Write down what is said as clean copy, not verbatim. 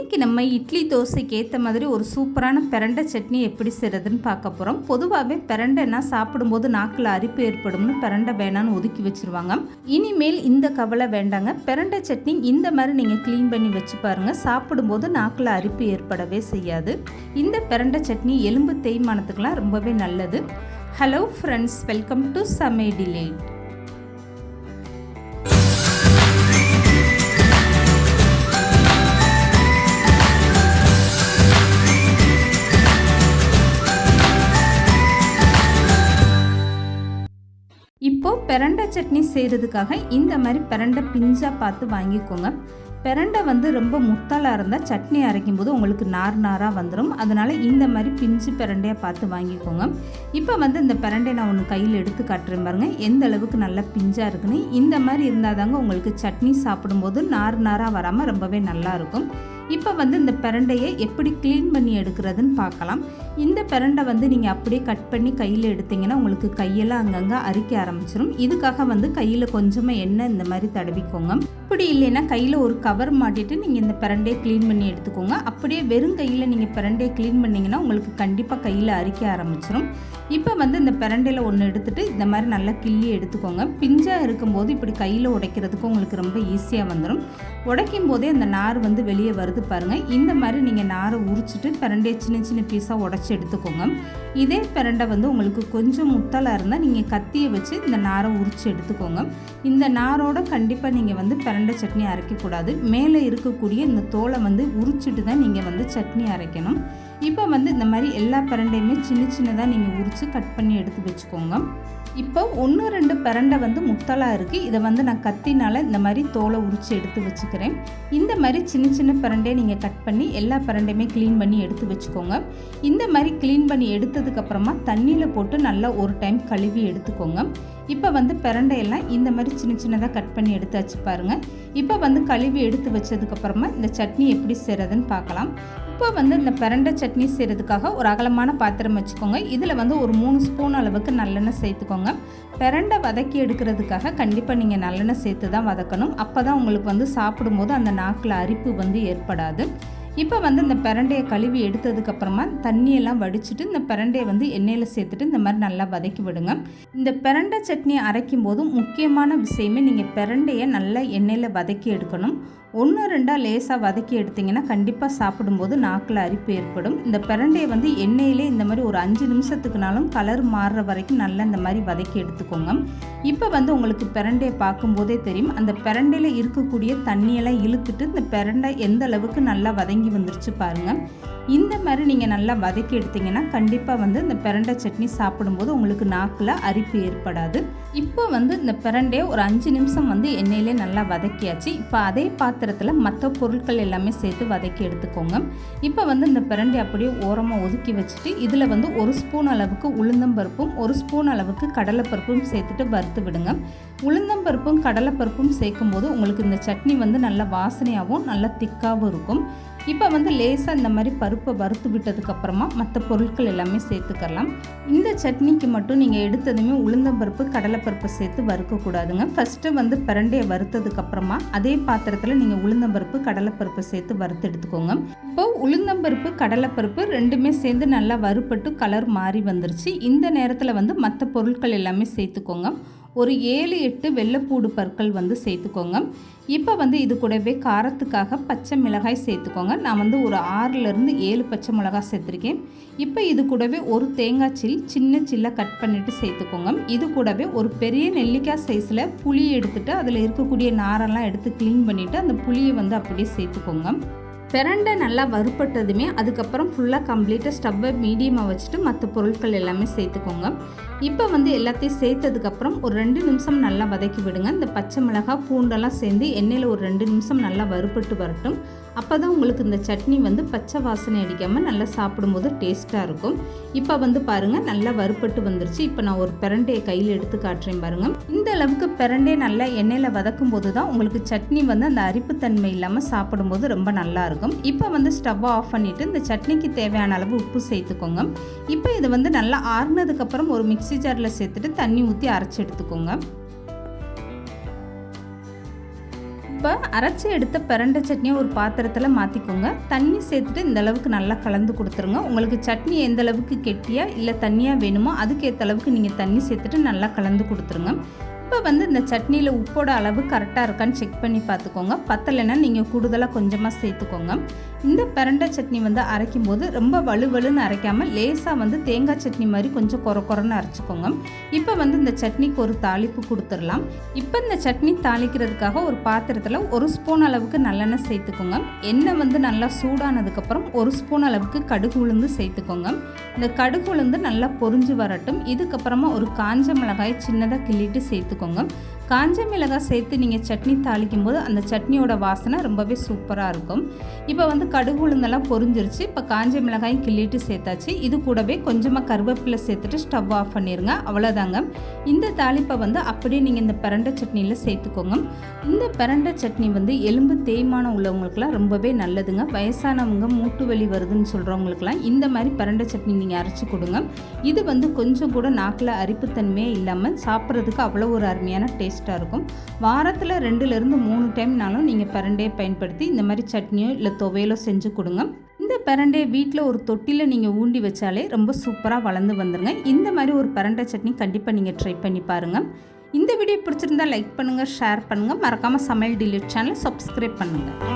இன்றைக்கி நம்ம இட்லி தோசைக்கு ஏற்ற மாதிரி ஒரு சூப்பரான பிரண்டை சட்னி எப்படி செய்கிறதுன்னு பார்க்க போகிறோம். பொதுவாகவே பிரண்டைனா சாப்பிடும்போது நாக்கில் அரிப்பு ஏற்படும்னு பிரண்டை வேணான்னு ஒதுக்கி வச்சுருவாங்க. இனிமேல் இந்த கவலை வேண்டாங்க. பிரண்டை சட்னி இந்த மாதிரி நீங்கள் க்ளீன் பண்ணி வச்சு பாருங்கள். சாப்பிடும்போது நாக்கில் அரிப்பு ஏற்படவே செய்யாது. இந்த பிரண்டை சட்னி எலும்பு தேய்மானத்துக்கெலாம் ரொம்பவே நல்லது. ஹலோ ஃப்ரெண்ட்ஸ், வெல்கம் டு சமையல் டிலேட். இப்போது பிரண்டை சட்னி செய்கிறதுக்காக இந்த மாதிரி பிரண்டை பிஞ்சாக பார்த்து வாங்கிக்கோங்க. பிரண்டை ரொம்ப முத்தாலாக இருந்தால் சட்னி அரைக்கும் போது உங்களுக்கு நார் நாராக வந்துடும். அதனால் இந்த மாதிரி பிஞ்சு பிரண்டையாக பார்த்து வாங்கிக்கோங்க. இப்போ இந்த பிரண்டை நான் ஒன்று கையில் எடுத்து காட்டுறேன் பாருங்கள், எந்த அளவுக்கு நல்லா பிஞ்சாக இருக்குன்னு. இந்த மாதிரி இருந்தால் தாங்க உங்களுக்கு சட்னி சாப்பிடும்போது நார் நாராக வராமல் ரொம்பவே நல்லாயிருக்கும். இப்போ இந்த பிரண்டையை எப்படி க்ளீன் பண்ணி எடுக்கிறதுன்னு பார்க்கலாம். இந்த பிரண்டை நீங்கள் அப்படியே கட் பண்ணி கையில் எடுத்திங்கன்னா உங்களுக்கு கையெல்லாம் அங்கங்கே அரிக்க ஆரம்பிச்சிடும். இதுக்காக கையில் கொஞ்சமாக எண்ணெய் இந்த மாதிரி தடவிக்கோங்க. அப்படி இல்லைன்னா கையில் ஒரு கவர் மாட்டிட்டு நீங்கள் இந்த பிரண்டையை க்ளீன் பண்ணி எடுத்துக்கோங்க. அப்படியே வெறும் கையில் நீங்கள் பிரண்டையை க்ளீன் பண்ணிங்கன்னா உங்களுக்கு கண்டிப்பாக கையில் அரிக்க ஆரம்பிச்சிடும். இப்போ இந்த பிரண்டையில் ஒன்று எடுத்துகிட்டு இந்த மாதிரி நல்லா கிள்ளி எடுத்துக்கோங்க. பிஞ்சாக இருக்கும்போது இப்படி கையில் உடைக்கிறதுக்கு உங்களுக்கு ரொம்ப ஈஸியாக வந்துடும். உடைக்கும் போதே அந்த நார் வெளியே வருது பாருங்கள். இந்த மாதிரி நீங்கள் நாரை உரிச்சிட்டு பிரண்டையை சின்ன சின்ன பீஸாக உடைச்சி எடுத்துக்கோங்க. இதே பிரண்டை உங்களுக்கு கொஞ்சம் முத்தலாக இருந்தால் நீங்கள் கத்தியை வச்சு இந்த நாரை உரித்து எடுத்துக்கோங்க. இந்த நாரோட கண்டிப்பாக நீங்கள் பிரண்டை சட்னி அரைக்கக்கூடாது. மேலே இருக்கக்கூடிய இந்த தோலை உரிச்சிட்டு தான் நீங்கள் சட்னி அரைக்கணும். இப்போ இந்த மாதிரி எல்லா பிரண்டையுமே சின்ன சின்னதாக நீங்கள் உரித்து கட் பண்ணி எடுத்து வச்சுக்கோங்க. இப்போ 1-2 பிரண்டை முத்தலாக இருக்குது. இதை நான் கத்தினால் இந்த மாதிரி தோலை உரித்து எடுத்து வச்சுக்கிறேன். இந்த மாதிரி சின்ன சின்ன பிரண்டையை நீங்கள் கட் பண்ணி எல்லா பிரண்டையுமே க்ளீன் பண்ணி எடுத்து வச்சுக்கோங்க. இந்த மாதிரி க்ளீன் பண்ணி எடுத்ததுக்கப்புறமா தண்ணியில் போட்டு நல்லா ஒரு டைம் கழுவி எடுத்துக்கோங்க. இப்போ பிரண்டையெல்லாம் இந்த மாதிரி சின்ன சின்னதாக கட் பண்ணி எடுத்து வச்சு பாருங்கள். இப்போ கழுவி எடுத்து வச்சதுக்கப்புறமா இந்த சட்னி எப்படி செய்கிறதுன்னு பார்க்கலாம். இப்போ இந்த பிரண்டை சட்னி செய்கிறதுக்காக ஒரு அகலமான பாத்திரம் வச்சுக்கோங்க. இதில் ஒரு 3 ஸ்பூன் அளவுக்கு நல்லெண்ணெய் சேர்த்துக்கோங்க. பிரண்டை வதக்கி எடுக்கிறதுக்காக கண்டிப்பாக நீங்கள் நல்லெண்ணெய் சேர்த்து தான் வதக்கணும். அப்போ தான் உங்களுக்கு சாப்பிடும்போது அந்த நாக்கில் அரிப்பு ஏற்படாது. இப்போ இந்த பிரண்டையை கழுவி எடுத்ததுக்கப்புறமா தண்ணியெல்லாம் வடிச்சிட்டு இந்த பிரண்டையை எண்ணெயில் சேர்த்துட்டு இந்த மாதிரி நல்லா வதக்கி விடுங்க. இந்த பிரண்டை சட்னி அரைக்கும் போது முக்கியமான விஷயமே நீங்கள் பிரண்டையை நல்லா எண்ணெயில் வதக்கி எடுக்கணும். 1-2 லேசாக வதக்கி எடுத்திங்கன்னா கண்டிப்பாக சாப்பிடும்போது நாக்கில் அரிப்பு ஏற்படும். இந்த பிரண்டையை எண்ணெயிலே இந்த மாதிரி ஒரு 5 நிமிஷத்துக்குனாலும் கலர் மாறுற வரைக்கும் நல்லா இந்த மாதிரி வதக்கி எடுத்துக்கோங்க. இப்போ உங்களுக்கு பிரண்டையை பார்க்கும்போதே தெரியும், அந்த பிரண்டையில் இருக்கக்கூடிய தண்ணியெல்லாம் இழுத்துட்டு இந்த பிரண்டை எந்த அளவுக்கு நல்லா வதங்கி வந்துருச்சு பாருங்கள். இந்த மாதிரி நீங்கள் நல்லா வதக்கி எடுத்திங்கன்னா கண்டிப்பாக இந்த பிரண்டை சட்னி சாப்பிடும்போது உங்களுக்கு நாக்கில் அரிப்பு ஏற்படாது. இப்போ இந்த பிரண்டையை ஒரு 5 நிமிஷம் எண்ணெயிலே நல்லா வதக்கியாச்சு. இப்போ அதே பாத்திரத்தில் மற்ற பொருட்கள் எல்லாமே சேர்த்து வதக்கி எடுத்துக்கோங்க. இப்போ இந்த பிரண்டை அப்படியே ஓரமாக ஒதுக்கி வச்சுட்டு இதில் 1 ஸ்பூன் அளவுக்கு உளுந்தம்பருப்பும் 1 ஸ்பூன் அளவுக்கு கடலைப்பருப்பும் சேர்த்துட்டு வறுத்து விடுங்க. உளுந்தம்பருப்பும் கடலைப்பருப்பும் சேர்க்கும் போது உங்களுக்கு இந்த சட்னி நல்ல வாசனையாகவும் நல்ல திக்காகவும் இருக்கும். இப்போ லேசாக இந்த மாதிரி பருப்பை வறுத்து விட்டதுக்கப்புறமா மற்ற பொருட்கள் எல்லாமே சேர்த்துக்கலாம். இந்த சட்னிக்கு மட்டும் நீங்கள் எடுத்ததுமே உளுந்தம்பருப்பு கடலைப்பருப்பை சேர்த்து வறுக்கக்கூடாதுங்க. ஃபஸ்ட்டு பிரண்டையை வறுத்ததுக்கப்புறமா அதே பாத்திரத்தில் நீங்கள் உளுந்தம்பருப்பு கடலைப்பருப்பை சேர்த்து வறுத்து எடுத்துக்கோங்க. இப்போ உளுந்தம்பருப்பு கடலைப்பருப்பு ரெண்டுமே சேர்ந்து நல்லா வறுப்பட்டு கலர் மாறி வந்துருச்சு. இந்த நேரத்தில் மற்ற பொருட்கள் எல்லாமே சேர்த்துக்கோங்க. ஒரு 7-8 வெள்ளைப்பூடு பற்கள் சேர்த்துக்கோங்க. இப்போ இது கூடவே காரத்துக்காக பச்சை மிளகாய் சேர்த்துக்கோங்க. நான் ஒரு 6-7 பச்சை மிளகாய் சேர்த்துருக்கேன். இப்போ இது கூடவே ஒரு தேங்காய் சின்ன சில்லாக கட் பண்ணிவிட்டு சேர்த்துக்கோங்க. இது கூடவே ஒரு பெரிய நெல்லிக்காய் சைஸில் புளி எடுத்துகிட்டு அதில் இருக்கக்கூடிய நாரெல்லாம் எடுத்து க்ளீன் பண்ணிவிட்டு அந்த புளியை அப்படியே சேர்த்துக்கோங்க. பிரண்டை நல்லா வறுப்பட்டதுமே அதுக்கப்புறம் ஃபுல்லாக கம்ப்ளீட்டாக ஸ்டவ்வை மீடியமாக வச்சுட்டு மற்ற பொருட்கள் எல்லாமே சேர்த்துக்கோங்க. இப்போ எல்லாத்தையும் சேர்த்ததுக்கப்புறம் ஒரு 2 நிமிஷம் நல்லா வதக்கி விடுங்க. இந்த பச்சை மிளகாய் பூண்டெல்லாம் சேர்ந்து எண்ணெயில் ஒரு 2 நிமிஷம் நல்லா வறுப்பட்டு வரட்டும். அப்போ தான் உங்களுக்கு இந்த சட்னி பச்சை வாசனை அடிக்காமல் நல்லா சாப்பிடும்போது டேஸ்ட்டாக இருக்கும். இப்போ பாருங்கள் நல்லா வறுப்பட்டு வந்துருச்சு. இப்போ நான் ஒரு பிரண்டையை கையில் எடுத்து காட்டுறேன் பாருங்கள். இந்த அளவுக்கு பிரண்டையை நல்லா எண்ணெயில் வதக்கும் போது தான் உங்களுக்கு சட்னி அந்த அரிப்புத்தன்மை இல்லாமல் சாப்பிடும்போது ரொம்ப நல்லாயிருக்கும். இப்போ ஸ்டவ்வை ஆஃப் பண்ணிவிட்டு இந்த சட்னிக்கு தேவையான அளவு உப்பு சேர்த்துக்கோங்க. இப்போ இது நல்லா ஆறுனதுக்கப்புறம் ஒரு மிக்ஸி ஜாரில் சேர்த்துட்டு தண்ணி ஊற்றி அரைச்சி எடுத்துக்கோங்க. இப்போ அரைச்சி எடுத்த பிரண்டை சட்னியை ஒரு பாத்திரத்தில் மாற்றிக்கோங்க. தண்ணி சேர்த்துட்டு இந்த அளவுக்கு நல்லா கலந்து கொடுத்துருங்க. உங்களுக்கு சட்னி எந்த அளவுக்கு கெட்டியாக இல்லை தண்ணியாக வேணுமோ அதுக்கேற்ற அளவுக்கு நீங்கள் தண்ணி சேர்த்துட்டு நல்லா கலந்து கொடுத்துருங்க. இப்போ வந்து இந்த சட்னியில் உப்போட அளவு கரெக்டாக இருக்கான்னு செக் பண்ணி பார்த்துக்கோங்க. பத்தலைன்னா நீங்கள் கூடுதலாக கொஞ்சமாக சேர்த்துக்கோங்க. இந்த பிரண்டை சட்னி வந்து அரைக்கும் போது ரொம்ப வலுவலுன்னு அரைக்காமல் லேசாக வந்து தேங்காய் சட்னி மாதிரி கொஞ்சம் கொரன்னு அரைச்சிக்கோங்க. இப்போ வந்து இந்த சட்னிக்கு ஒரு தாளிப்பு கொடுத்துடலாம். இப்போ இந்த சட்னி தாளிக்கிறதுக்காக ஒரு பாத்திரத்தில் 1 ஸ்பூன் அளவுக்கு நல்லெண்ணெய் சேர்த்துக்கோங்க. எண்ணெய் வந்து நல்லா சூடானதுக்கப்புறம் 1 ஸ்பூன் அளவுக்கு கடுகு உளுந்து சேர்த்துக்கோங்க. இந்த கடுகு உளுந்து நல்லா பொரிஞ்சு வரட்டும். இதுக்கப்புறமா ஒரு காஞ்ச மிளகாய் சின்னதாக கிள்ளிட்டு சேர்த்துக்கோங்க. காஞ்ச மிளகாய் சேர்த்து நீங்கள் சட்னி தாளிக்கும் போது அந்த சட்னியோட வாசனை ரொம்பவே சூப்பராக இருக்கும். இப்போ வந்து கடுகு உளுந்தெல்லாம் பொரிஞ்சிருச்சு. இப்போ காஞ்ச மிளகாயும் கிள்ளிட்டு சேர்த்தாச்சு. இது கூடவே கொஞ்சமாக கருவேப்பிலை சேர்த்துட்டு ஸ்டவ் ஆஃப் பண்ணிடுங்க. அவ்வளோதாங்க. இந்த தாளிப்பை வந்து அப்படியே நீங்கள் இந்த பிரண்டை சட்னியில் சேர்த்துக்கோங்க. இந்த பிரண்டை சட்னி வந்து எலும்பு தேய்மானம் உள்ளவங்களுக்குலாம் ரொம்பவே நல்லதுங்க. வயசானவங்க மூட்டு வலி வருதுன்னு சொல்கிறவங்களுக்குலாம் இந்த மாதிரி பிரண்டை சட்னி நீங்கள் அரைச்சி கொடுங்க. இது வந்து கொஞ்சம் கூட நாக்கில் அரிப்புத்தன்மையே இல்லாமல் சாப்பிட்றதுக்கு அவ்வளோ ஒரு அருமையான டேஸ்ட்டாக இருக்கும். வாரத்தில் 2லேருந்து 3 டைம்னாலும் நீங்கள் பிரண்டையை பயன்படுத்தி இந்த மாதிரி சட்னியோ இல்லை துவையலோ செஞ்சு கொடுங்க. இந்த பிரண்டையை வீட்டில் ஒரு தொட்டியில் நீங்கள் ஊண்டி வச்சாலே ரொம்ப சூப்பராக வளர்ந்து வந்துடுங்க. இந்த மாதிரி ஒரு பிரண்டை சட்னி கண்டிப்பாக நீங்கள் ட்ரை பண்ணி பாருங்கள். இந்த வீடியோ பிடிச்சிருந்தா லைக் பண்ணுங்கள், ஷேர் பண்ணுங்கள். மறக்காமல் சமையல் டிலீட் சேனலை சப்ஸ்கிரைப் பண்ணுங்கள்.